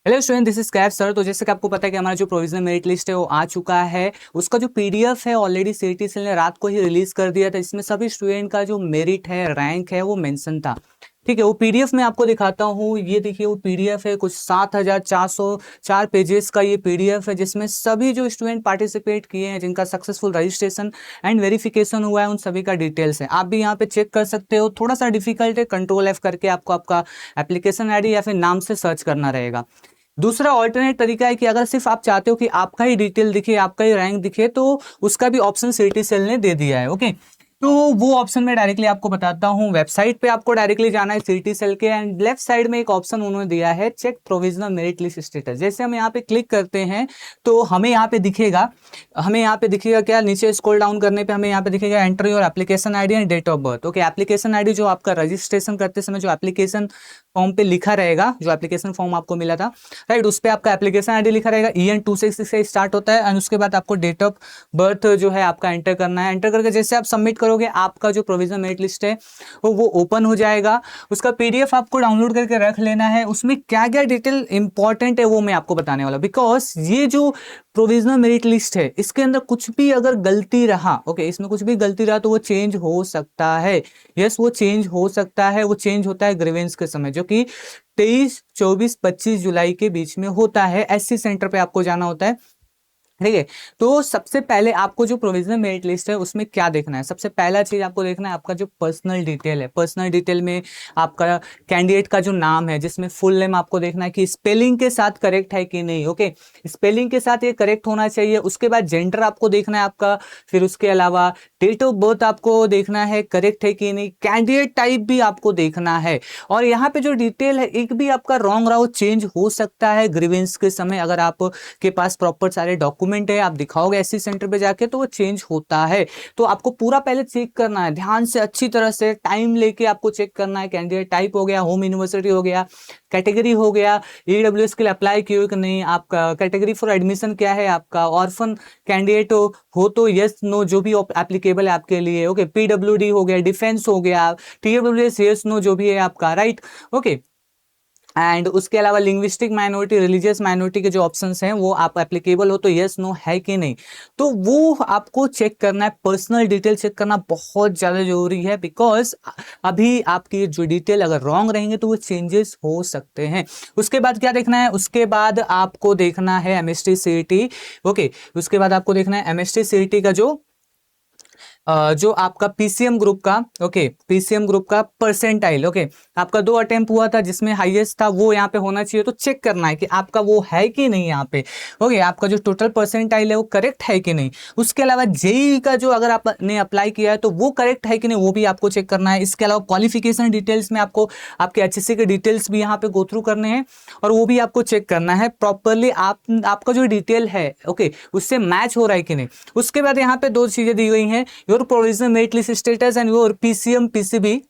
Hello student, this is Kaif sir. तो जैसे कि आपको पता है कि हमारा जो प्रोविजनल मेरिट लिस्ट है वो आ चुका है। उसका जो पीडीएफ है ऑलरेडी सीईटी सेल ने रात को ही रिलीज कर दिया था। इसमें सभी स्टूडेंट का जो मेरिट है, रैंक है, वो मेंशन था। ठीक है, वो पीडीएफ में आपको दिखाता हूँ। ये देखिए, वो पीडीएफ है कुछ 7404 पेजेस का ये पीडीएफ है, जिसमें सभी जो स्टूडेंट पार्टिसिपेट किए हैं, जिनका सक्सेसफुल रजिस्ट्रेशन एंड वेरिफिकेशन हुआ है, उन सभी का डिटेल्स है। आप भी यहाँ पे चेक कर सकते हो। थोड़ा सा डिफिकल्ट है, कंट्रोल एफ करके आपको आपका एप्लीकेशन आईडी या फिर नाम से सर्च करना रहेगा। दूसरा ऑल्टरनेट तरीका है कि अगर सिर्फ आप चाहते हो कि आपका ही डिटेल दिखे, आपका ही रैंक दिखे, तो उसका भी ऑप्शन सीईटी सेल ने दे दिया है। ओके, तो वो ऑप्शन मैं डायरेक्टली आपको बताता हूँ। वेबसाइट पे आपको डायरेक्टली जाना है सीईटी सेल के, एंड लेफ्ट साइड में एक ऑप्शन उन्होंने दिया है check provisional merit list status. जैसे हम यहाँ पे क्लिक करते हैं तो हमें यहाँ पे दिखेगा क्या, नीचे स्क्रॉल डाउन करने पे हमें यहाँ पे दिखेगा enter your application ID and date of birth. Okay, application ID जो आपका रजिस्ट्रेशन करते समय जो एप्लीकेशन फॉर्म पे लिखा रहेगा, जो एप्लीकेशन फॉर्म आपको मिला था, राइट, उस पर आपका एप्लीकेशन आईडी लिखा रहेगा। EN 266 से स्टार्ट होता है, एंड उसके बाद आपको डेट ऑफ बर्थ जो है आपका एंटर करना है। एंटर करके जैसे आप सबमिट करोगे, आपका जो प्रोविजनल मेरिट लिस्ट है वो ओपन हो जाएगा। उसका पीडीएफ आपको डाउनलोड करके रख लेना है। उसमें क्या क्या डिटेल इंपॉर्टेंट है वो मैं आपको बताने वाला, बिकॉज ये जो प्रोविजनल मेरिट लिस्ट है, इसके अंदर कुछ भी अगर गलती रहा, ओके, इसमें कुछ भी गलती रहा तो वो चेंज हो सकता है। यस, वो चेंज हो सकता है। वो चेंज होता है ग्रीवेंस के समय, जो कि 23, 24, 25 जुलाई के बीच में होता है। एससी सेंटर पे आपको जाना होता है। ठीक है, तो सबसे पहले आपको जो प्रोविजनल मेरिट लिस्ट है उसमें क्या देखना है, सबसे पहला चीज आपको देखना है आपका जो पर्सनल डिटेल है। पर्सनल डिटेल में आपका कैंडिडेट का जो नाम है, जिसमें फुल नेम आपको देखना है कि स्पेलिंग के साथ करेक्ट है कि नहीं। ओके, स्पेलिंग के साथ ये करेक्ट होना चाहिए। उसके बाद जेंडर आपको देखना है आपका, फिर उसके अलावा डेट ऑफ बर्थ आपको देखना है करेक्ट है कि नहीं। कैंडिडेट टाइप भी आपको देखना है। और यहाँ पे जो डिटेल है, एक भी आपका रॉन्ग रहा हो, चेंज हो सकता है ग्रीवेंस के समय। अगर आप के पास प्रॉपर सारे डॉक्यूमेंट है, आप दिखाओगे एससी सेंटर पे जाके, तो वो चेंज होता है। तो आपको पूरा पहले चेक करना है, ध्यान से अच्छी तरह से टाइम लेके आपको चेक करना है। कैंडिडेट टाइप हो गया, होम यूनिवर्सिटी हो गया, कैटेगरी हो गया, ईडब्ल्यूएस के लिए अप्लाई किए हो कि नहीं, आपका कैटेगरी फॉर एडमिशन क्या है, आपका ऑर्फन कैंडिडेट हो तो यस नो जो भी एप्लीकेबल है आपके लिए। ओके, पीडब्ल्यूडी हो गया, डिफेंस हो गया, टीडब्ल्यूएस यस नो जो भी है आपका, राइट। ओके, एंड उसके अलावा लिंग्विस्टिक माइनॉरिटी, रिलीजियस माइनॉरिटी के जो ऑप्शंस हैं वो आप एप्लीकेबल हो तो यस नो है कि नहीं, तो वो आपको चेक करना है। पर्सनल डिटेल चेक करना बहुत ज़्यादा जरूरी है, बिकॉज अभी आपकी जो डिटेल अगर रॉन्ग रहेंगे तो वो चेंजेस हो सकते हैं। उसके बाद क्या देखना है, उसके बाद आपको देखना है एमएसटी सीईटी। ओके, उसके बाद आपको देखना है एमएसटी सीईटी का जो आपका पीसीएम ग्रुप का, ओके, पीसीएम ग्रुप का परसेंटाइल। ओके, आपका 2 अटेम्प्ट हुआ था, जिसमें हाईएस्ट था वो यहाँ पे होना चाहिए। तो चेक करना है कि आपका वो है कि नहीं यहाँ पे। ओके, आपका जो टोटल परसेंटाइल है वो करेक्ट है कि नहीं। उसके अलावा जेई का जो अगर आपने अप्लाई किया है तो वो करेक्ट है कि नहीं, वो भी आपको चेक करना है। इसके अलावा क्वालिफिकेशन डिटेल्स में आपको आपके एचएससी के डिटेल्स भी यहाँ पे गो थ्रू करने हैं, और वो भी आपको चेक करना है प्रॉपरली आपका जो डिटेल है, ओके, उससे मैच हो रहा है कि नहीं। उसके बाद यहाँ पे 2 चीजें दी गई हैं, your provisional merit list status and your PCM PCB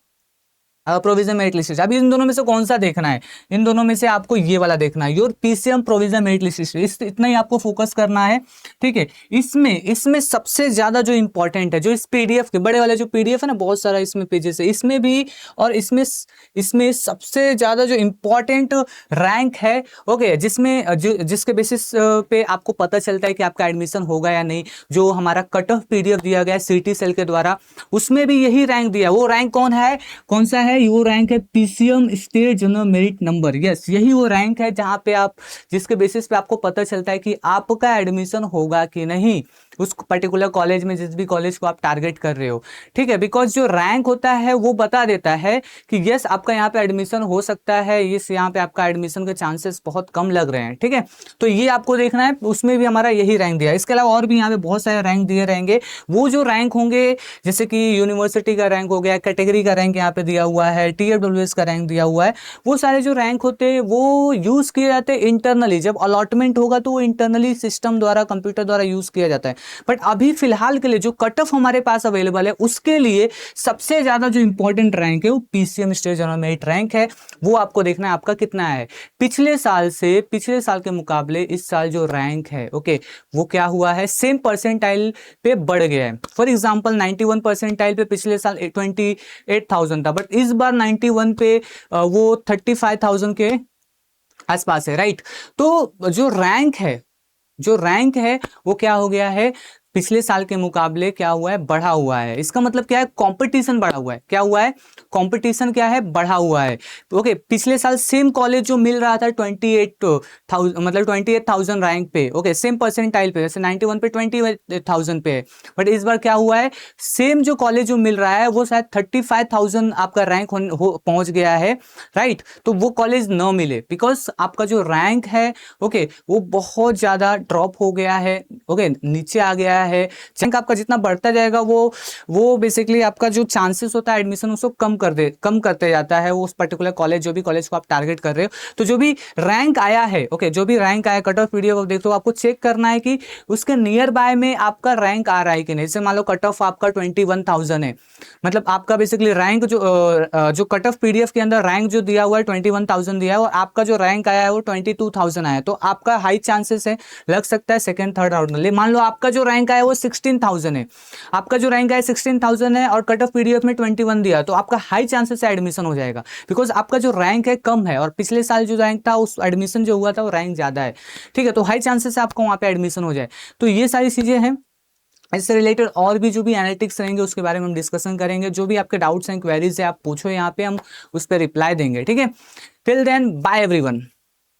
provision merit list. अभी इन दोनों में से कौन सा देखना है, इन दोनों में से आपको ये वाला देखना है, your PCM provision merit list. इतना ही आपको फोकस करना है। ठीक है, इसमें इसमें सबसे ज्यादा जो इंपॉर्टेंट है, जो इस पीडीएफ के बड़े वाले जो पीडीएफ है ना, बहुत सारा इसमें पेजेस है, इसमें भी, और इसमें सबसे ज्यादा जो इंपॉर्टेंट रैंक है, ओके, जिसके बेसिस पे आपको पता चलता है कि आपका एडमिशन होगा या नहीं। जो हमारा कट ऑफ पीडीएफ दिया गया है सीईटी सेल के द्वारा, उसमें भी यही रैंक दिया। वो रैंक कौन सा है, वो रैंक है PCM state general merit number. Yes, यही वो रैंक है जहां पे आप, जिसके बेसिस पे आपको पता चलता है कि आपका एडमिशन होगा कि नहीं उस पर्टिकुलर कॉलेज में, जिस भी कॉलेज को आप टारगेट कर रहे हो। ठीक है, बिकॉज जो रैंक होता है वो बता देता है कि यस आपका यहाँ पे एडमिशन हो सकता है, इस यहाँ पे आपका एडमिशन के चांसेस बहुत कम लग रहे हैं। ठीक है, तो ये आपको देखना है। उसमें भी हमारा यही रैंक दिया है। इसके अलावा और भी यहाँ पे बहुत सारे रैंक दिए रहेंगे। वो जो रैंक होंगे, जैसे कि यूनिवर्सिटी का रैंक हो गया, कैटेगरी का रैंक यहाँ पे दिया हुआ है, टीडब्ल्यूएस का रैंक दिया हुआ है, वो सारे जो रैंक होते हैं वो यूज किए जाते हैं इंटरनली। जब अलॉटमेंट होगा तो वो इंटरनली सिस्टम द्वारा, कंप्यूटर द्वारा यूज किया जाता है। बट अभी फिलहाल के लिए जो कट ऑफ हमारे पास अवेलेबल है, उसके लिए सबसे ज्यादा जो इंपॉर्टेंट रैंक है वो PCM state general merit rank है। वो आपको देखना है आपका कितना है। पिछले साल के मुकाबले इस साल जो रैंक है, ओके, वो क्या हुआ है, सेम परसेंटाइल पे बढ़ गया है। फॉर एग्जांपल 91 परसेंटाइल पे पिछले साल 28,000 था, बट इस बार 91 पे वो 35,000 के आसपास है, राइट। तो जो रैंक है वो क्या हो गया है, पिछले साल के मुकाबले क्या हुआ है, बढ़ा हुआ है। इसका मतलब क्या है, कंपटीशन बढ़ा हुआ है। क्या हुआ है, कंपटीशन क्या है, बढ़ा हुआ है। ओके, पिछले साल सेम कॉलेज जो मिल रहा था 28,000, मतलब 28,000 रैंक पे, ओके, सेम परसेंटाइल पे, जैसे 91 पे 28,000 पे है। बट इस बार क्या हुआ है, सेम जो कॉलेज जो मिल रहा है वो शायद 35,000 आपका रैंक पहुंच गया है, राइट। तो वो कॉलेज न मिले, बिकॉज आपका जो रैंक है, ओके, वो बहुत ज्यादा ड्रॉप हो गया है, ओके, नीचे आ गया है। रैंक आपका जितना बढ़ता जाएगा वो बेसिकली आपका जो चांसेस होता है एडमिशन उसको कम करते जाता है, वो उस पर्टिकुलर कॉलेज, जो भी कॉलेज को आप टारगेट कर रहे हो। तो जो भी रैंक आया है, ओके, जो भी रैंक आया, कट ऑफ पीडीएफ आप देखते हो, आपको चेक करना है कि उसके नियर बाय में आपका रैंक आ रहा है कि नहीं। जैसे मान लो कट ऑफ आपका 21,000 है, मतलब आपका बेसिकली रैंक जो कट ऑफ पीडीएफ के अंदर रैंक जो दिया हुआ है 21,000 दिया है, और आपका जो रैंक आया है वो 22,000 आया है, तो आपका हाई चांसेस है, लग सकता है सेकंड थर्ड राउंड में। मान लो आपका जो रैंक आया वो 16,000 है, आपका जो रैंक आया 16,000 है और कट ऑफ पीडीएफ में 21 दिया, तो आपका हाई चांसेस है एडमिशन हो जाएगा, बिकॉज आपका जो रैंक है कम है और पिछले साल जो रैंक था उस एडमिशन जो हुआ था वो रैंक ज्यादा है, ठीक है। तो हाई चांसेस है आपको वहां पे एडमिशन हो जाए। तो ये सारी चीजें हैं। इससे रिलेटेड और भी जो भी एनालिटिक्स रहेंगे उसके बारे में हम डिस्कशन करेंगे। जो भी आपके डाउट्स एंड क्वेरीज है आप पूछो, यहाँ पे हम उस पर रिप्लाई देंगे, ठीक है। Till then, bye everyone.